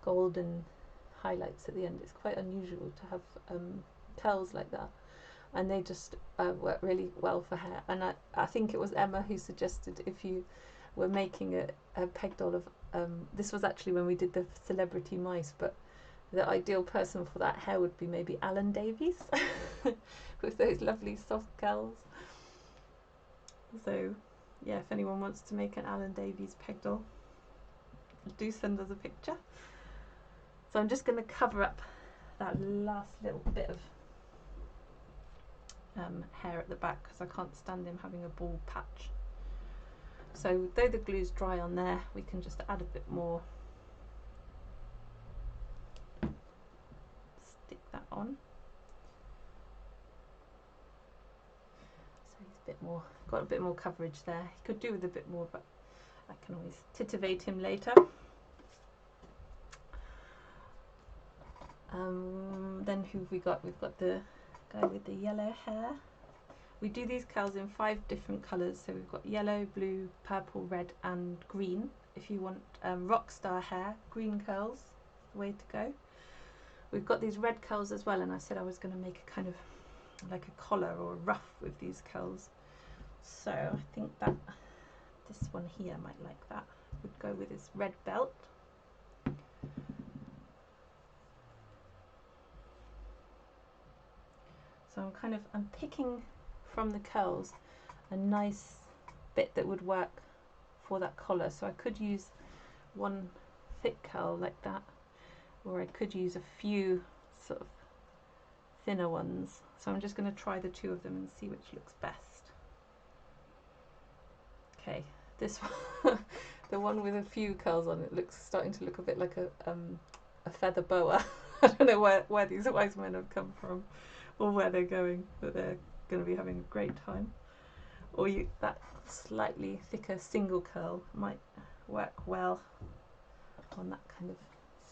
golden highlights at the end. It's quite unusual to have curls like that, and they just work really well for hair. And I think it was Emma who suggested, if you were making a peg doll of this was actually when we did the celebrity mice, but the ideal person for that hair would be maybe Alan Davies with those lovely soft curls. So yeah, if anyone wants to make an Alan Davies peg doll, do send us a picture. So I'm just going to cover up that last little bit of hair at the back, because I can't stand him having a bald patch. So though the glue's dry on there, we can just add a bit more. Stick that on. So he's a bit more, got a bit more coverage there. He could do with a bit more, but I can always titivate him later. Then who have we got? We've got the guy with the yellow hair. We do these curls in 5 different colours, so we've got yellow, blue, purple, red and green. If you want rock star hair, green curls, the way to go. We've got these red curls as well, and I said I was going to make a kind of like a collar or a ruff with these curls. So I think that this one here might like that. Would go with this red belt. So I'm picking from the curls a nice bit that would work for that collar. So I could use one thick curl like that, or I could use a few sort of thinner ones. So I'm just going to try the 2 of them and see which looks best. Okay, this one, the one with a few curls on it, looks starting to look a bit like a feather boa. I don't know where these wise men have come from or where they're going, but they're going to be having a great time. Or that slightly thicker single curl might work well on that kind of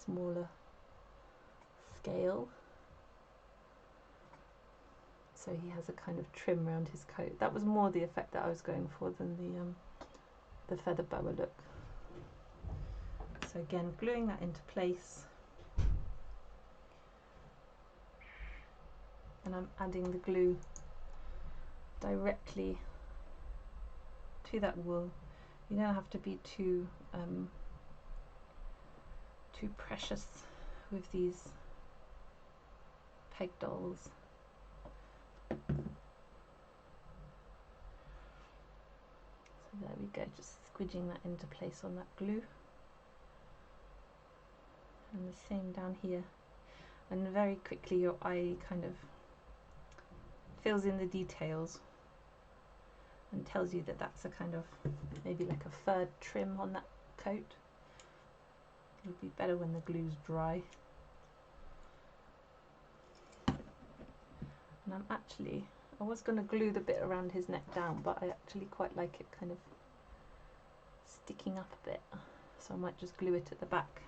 smaller scale. So he has a kind of trim around his coat. That was more the effect that I was going for than the feather boa look. So again, gluing that into place, and I'm adding the glue directly to that wool. You don't have to be too precious with these peg dolls. So there we go, just squidging that into place on that glue. And the same down here. And very quickly your eye kind of fills in the details and tells you that that's a kind of maybe like a furred trim on that coat. It'll be better when the glue's dry. And I was going to glue the bit around his neck down, but I actually quite like it kind of sticking up a bit, so I might just glue it at the back.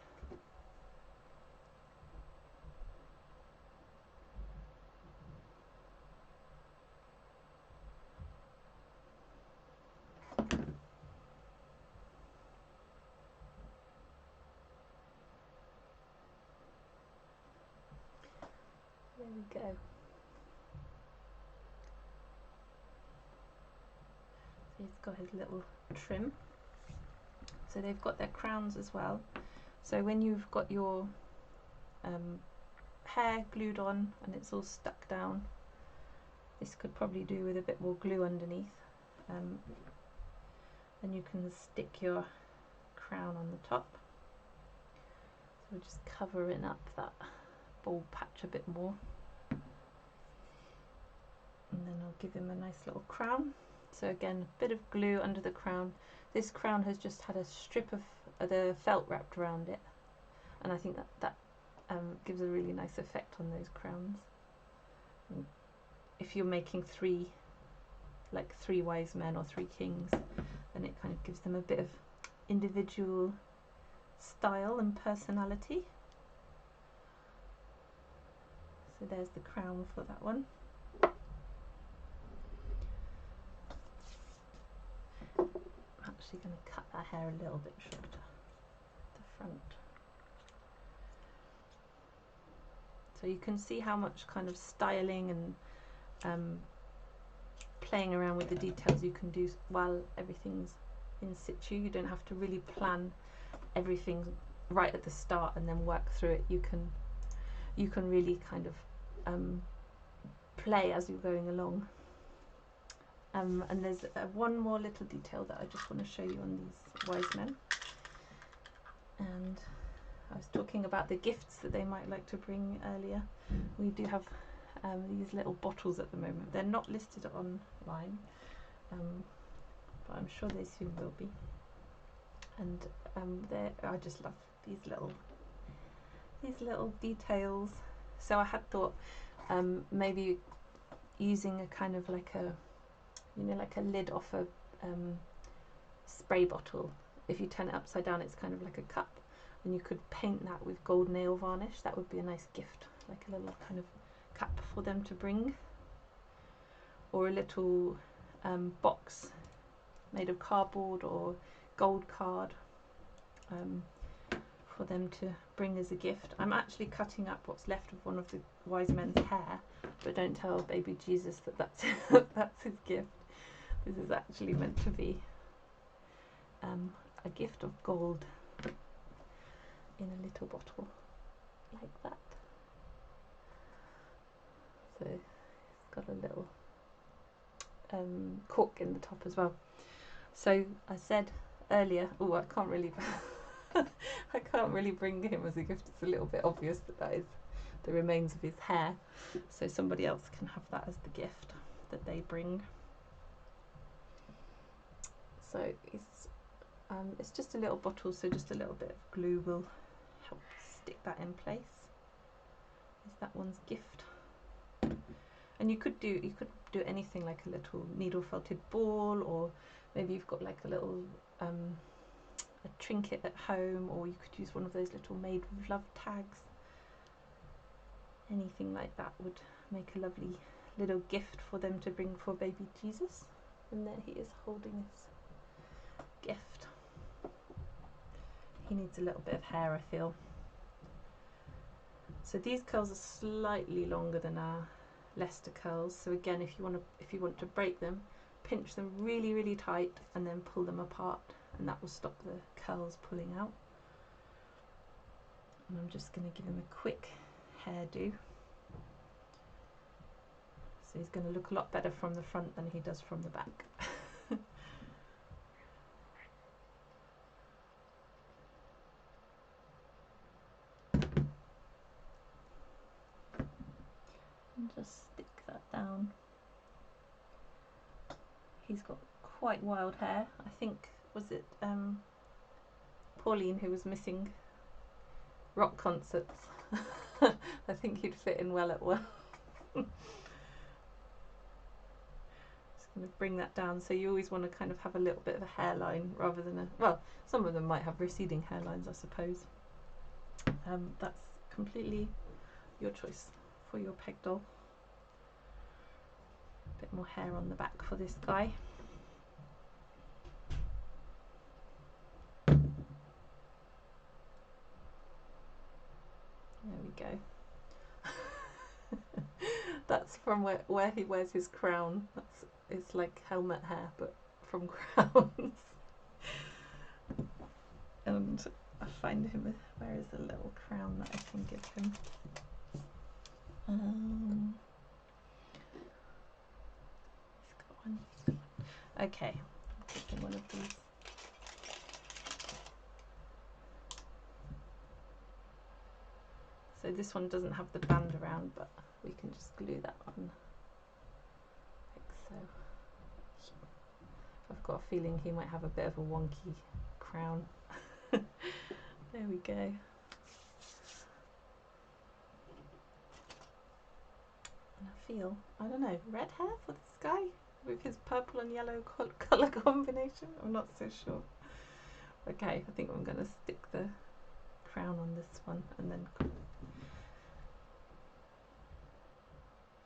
There we go. So he's got his little trim. So they've got their crowns as well. So when you've got your hair glued on and it's all stuck down, this could probably do with a bit more glue underneath. Then you can stick your crown on the top. So we're just covering up that bald patch a bit more. And then I'll give him a nice little crown. So again, a bit of glue under the crown. This crown has just had a strip of the felt wrapped around it, and I think that gives a really nice effect on those crowns. And if you're making 3 wise men or 3 kings, then it kind of gives them a bit of individual style and personality. So there's the crown for that one. I'm actually going to cut that hair a little bit shorter at the front. So you can see how much kind of styling and playing around with the details you can do while everything's in situ. You don't have to really plan everything right at the start and then work through it. You can really kind of play as you're going along. And there's one more little detail that I just want to show you on these wise men. And I was talking about the gifts that they might like to bring earlier. We do have these little bottles at the moment. They're not listed online, but I'm sure they soon will be. And I just love these little details. So I had thought maybe using a kind of like a, you know, like a lid off a spray bottle. If you turn it upside down, it's kind of like a cup, and you could paint that with gold nail varnish. That would be a nice gift, like a little kind of cap for them to bring. or a little box made of cardboard or gold card for them to bring as a gift. I'm actually cutting up what's left of one of the wise men's hair, but don't tell baby Jesus that that's, that's his gift. This is actually meant to be a gift of gold in a little bottle like that. So it's got a little cork in the top as well. So I said earlier, oh, I can't really I can't really bring him as a gift. It's a little bit obvious that that is the remains of his hair, so somebody else can have that as the gift that they bring. So it's just a little bottle, so just a little bit of glue will help stick that in place. Is that one's gift? And you could do anything, like a little needle felted ball, or maybe you've got like a little a trinket at home, or you could use one of those little made with love tags. Anything like that would make a lovely little gift for them to bring for baby Jesus. And there he is holding his gift. He needs a little bit of hair, I feel. So these curls are slightly longer than our Leicester curls. So again, if you want to break them, pinch them really, really tight and then pull them apart, and that will stop the curls pulling out. And I'm just going to give him a quick hairdo. So he's going to look a lot better from the front than he does from the back. And just stick that down. He's got quite wild hair. I think, was it Pauline who was missing rock concerts? I think he'd fit in well at one. Just going to bring that down. So you always want to kind of have a little bit of a hairline rather than a, well, some of them might have receding hairlines, I suppose. That's completely your choice for your peg doll. A bit more hair on the back for this guy. There we go. That's from where he wears his crown. It's like helmet hair, but from crowns. And I find him, where is the little crown that I can give him? He's got one. Okay, I'll give him one of these. So this one doesn't have the band around, but we can just glue that on like so. I've got a feeling he might have a bit of a wonky crown. There we go. And I feel, I don't know, red hair for this guy with his purple and yellow colour combination? I'm not so sure. Okay, I think I'm going to stick the crown on this one, and then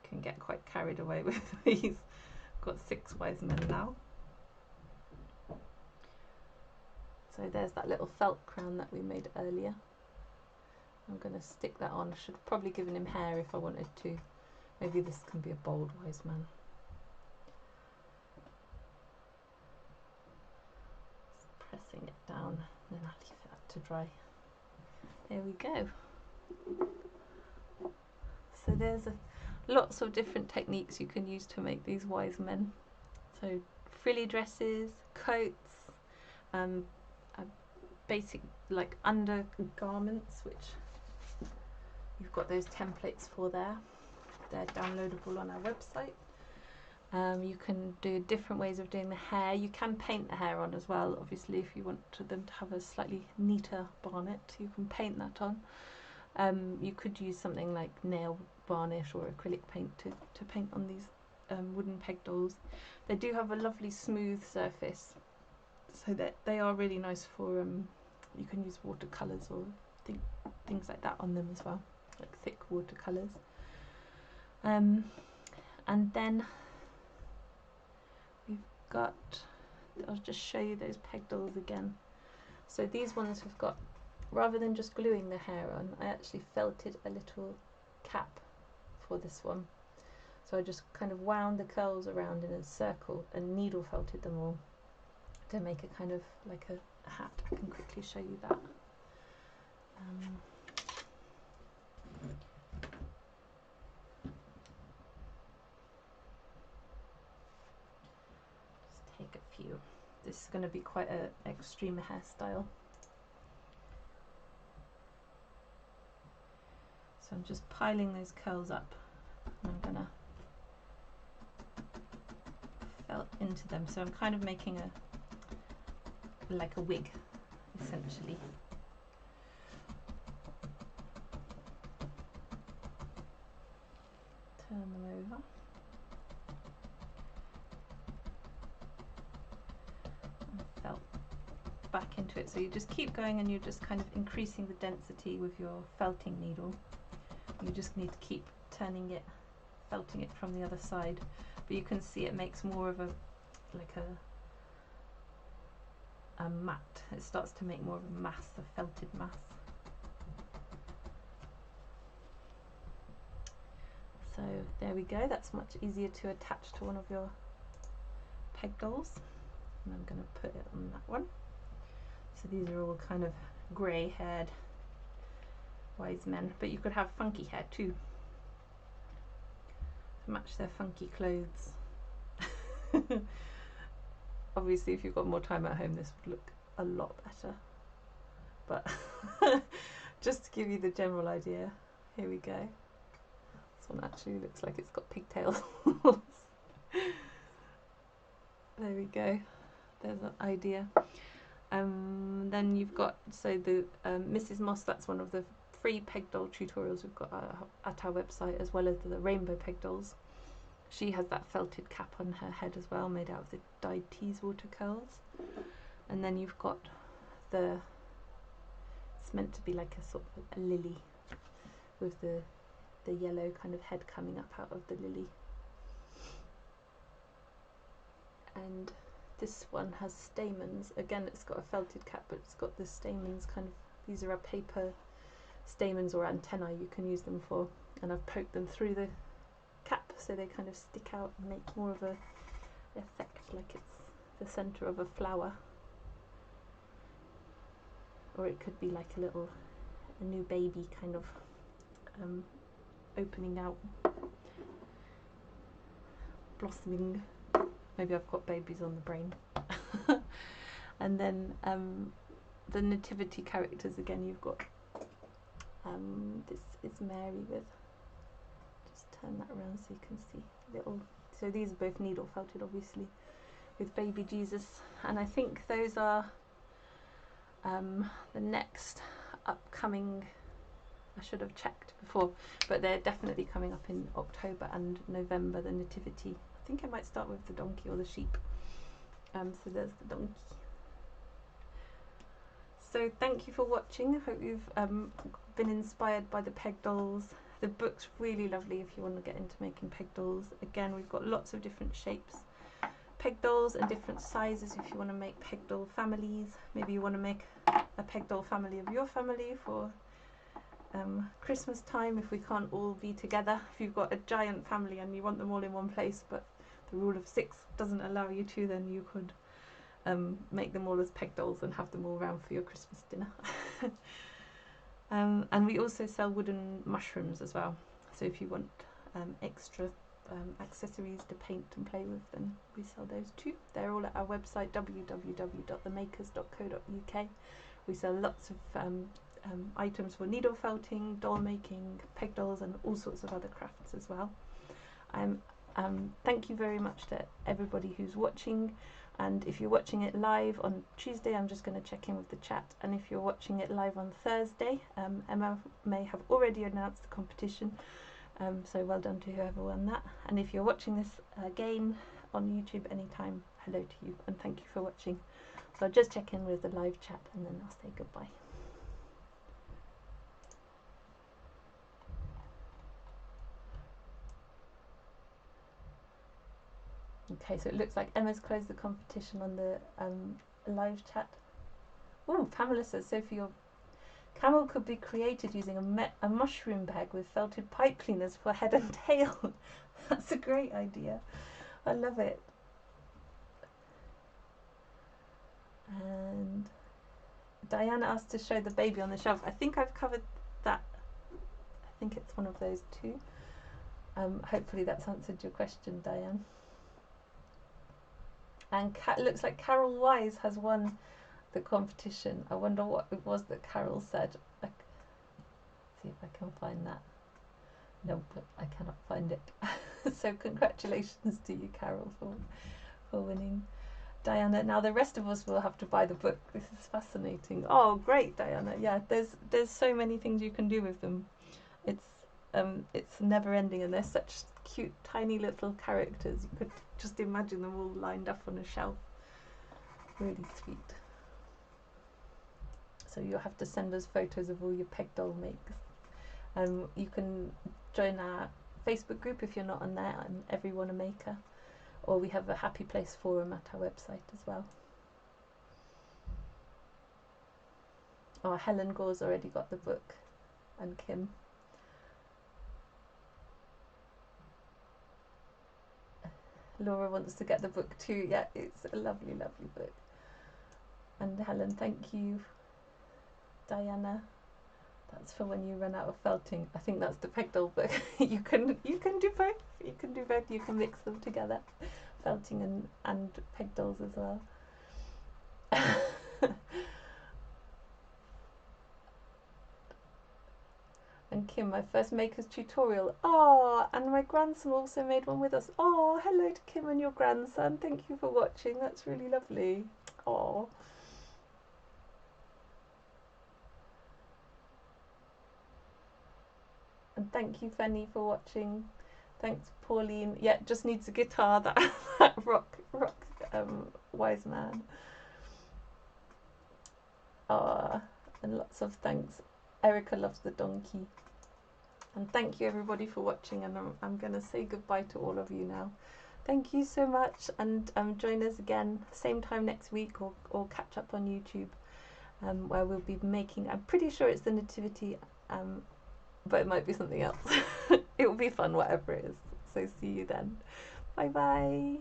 can get quite carried away with these. Got 6 wise men now. So there's that little felt crown that we made earlier. I'm going to stick that on. I should have probably given him hair if I wanted to. Maybe this can be a bold wise man. Just pressing it down, and then I'll leave that to dry. There we go. So there's lots of different techniques you can use to make these wise men. So frilly dresses, coats, basic like undergarments, which you've got those templates for there. They're downloadable on our website. You can do different ways of doing the hair. You can paint the hair on as well. Obviously, if you want them to have a slightly neater barnet, you can paint that on. You could use something like nail varnish or acrylic paint to paint on these wooden peg dolls. They do have a lovely smooth surface, so that they are really nice for, you can use watercolours or things like that on them as well, like thick watercolours. And then got, I'll just show you those peg dolls again. So these ones have got, rather than just gluing the hair on, I actually felted a little cap for this one. So I just kind of wound the curls around in a circle and needle felted them all to make a kind of like a hat. I can quickly show you that. Just take a few. This is going to be quite an extreme hairstyle. So I'm just piling those curls up and I'm going to felt into them. So I'm kind of making like a wig, essentially. Turn them over. And felt back into it. So you just keep going and you're just kind of increasing the density with your felting needle. You just need to keep turning it, felting it from the other side. But you can see it makes more of a mat. It starts to make more of a mass, a felted mass. So there we go, that's much easier to attach to one of your peg dolls. And I'm going to put it on that one. So these are all kind of grey haired wise men, but you could have funky hair too to match their funky clothes. Obviously if you've got more time at home this would look a lot better, but just to give you the general idea, here we go. This one actually looks like it's got pigtails. There we go, there's an idea. Then you've got, so the Mrs. Moss, that's one of the free peg doll tutorials we've got at our website, as well as the rainbow peg dolls. She has that felted cap on her head as well, made out of the dyed Teeswater curls. And then you've got the, it's meant to be like a sort of a lily with the yellow kind of head coming up out of the lily. And this one has stamens. Again, it's got a felted cap, but it's got the stamens kind of, these are a paper stamens or antennae you can use them for. And I've poked them through the cap so they kind of stick out and make more of a effect like it's the center of a flower, or it could be like a new baby kind of opening out, blossoming. Maybe I've got babies on the brain. And then the nativity characters, again you've got this is Mary with, turn that around so you can see little, so these are both needle felted obviously, with baby Jesus, and I think those are the next upcoming, I should have checked before, but they're definitely coming up in October and November, the nativity. I think I might start with the donkey or the sheep. So there's the donkey. So thank you for watching. I hope you've been inspired by the peg dolls. The book's really lovely if you want to get into making peg dolls. Again, we've got lots of different shapes peg dolls and different sizes if you want to make peg doll families. Maybe you want to make a peg doll family of your family for Christmas time if we can't all be together. If you've got a giant family and you want them all in one place but the rule of 6 doesn't allow you to, then you could make them all as peg dolls and have them all around for your Christmas dinner. And we also sell wooden mushrooms as well, so if you want extra accessories to paint and play with, then we sell those too. They're all at our website www.themakers.co.uk. We sell lots of items for needle felting, doll making, peg dolls and all sorts of other crafts as well. Thank you very much to everybody who's watching, and if you're watching it live on Tuesday, I'm just going to check in with the chat, and if you're watching it live on Thursday, Emma may have already announced the competition, so well done to whoever won that. And if you're watching this again on YouTube anytime, hello to you and thank you for watching. So I'll just check in with the live chat and then I'll say goodbye. Okay, so it looks like Emma's closed the competition on the live chat. Oh, Pamela says, Sophie, your camel could be created using a mushroom bag with felted pipe cleaners for head and tail. That's a great idea. I love it. And Diana asked to show the baby on the shelf. I think I've covered that. I think it's one of those two. Hopefully that's answered your question, Diane. And it looks like Carol Wise has won the competition. I wonder what it was that Carol said. See if I can find that. No, but I cannot find it. So congratulations to you, Carol, for winning. Diana, now the rest of us will have to buy the book. This is fascinating. Oh, great, Diana. Yeah, there's so many things you can do with them. It's never ending, and they're such cute, tiny little characters. You could just imagine them all lined up on a shelf. Really sweet. So you'll have to send us photos of all your peg doll makes. You can join our Facebook group if you're not on there, and Everyone a Maker, or we have a Happy Place forum at our website as well. Oh, Helen Gore's already got the book, and Kim. Laura wants to get the book too. Yeah, it's a lovely, lovely book. And Helen, thank you. Diana, that's for when you run out of felting. I think that's the peg doll book. you can do both. You can do both. You can mix them together, felting and peg dolls as well. And Kim, my first maker's tutorial. Oh, and my grandson also made one with us. Oh, hello to Kim and your grandson. Thank you for watching. That's really lovely. Oh. And thank you, Fanny, for watching. Thanks, Pauline. Yeah, just needs a guitar. That rock wise man. And lots of thanks. Erica loves the donkey. And thank you everybody for watching, and I'm going to say goodbye to all of you now. Thank you so much, and join us again same time next week, or catch up on YouTube, where we'll be making, I'm pretty sure it's the nativity, but it might be something else. It will be fun whatever it is. So see you then. Bye bye.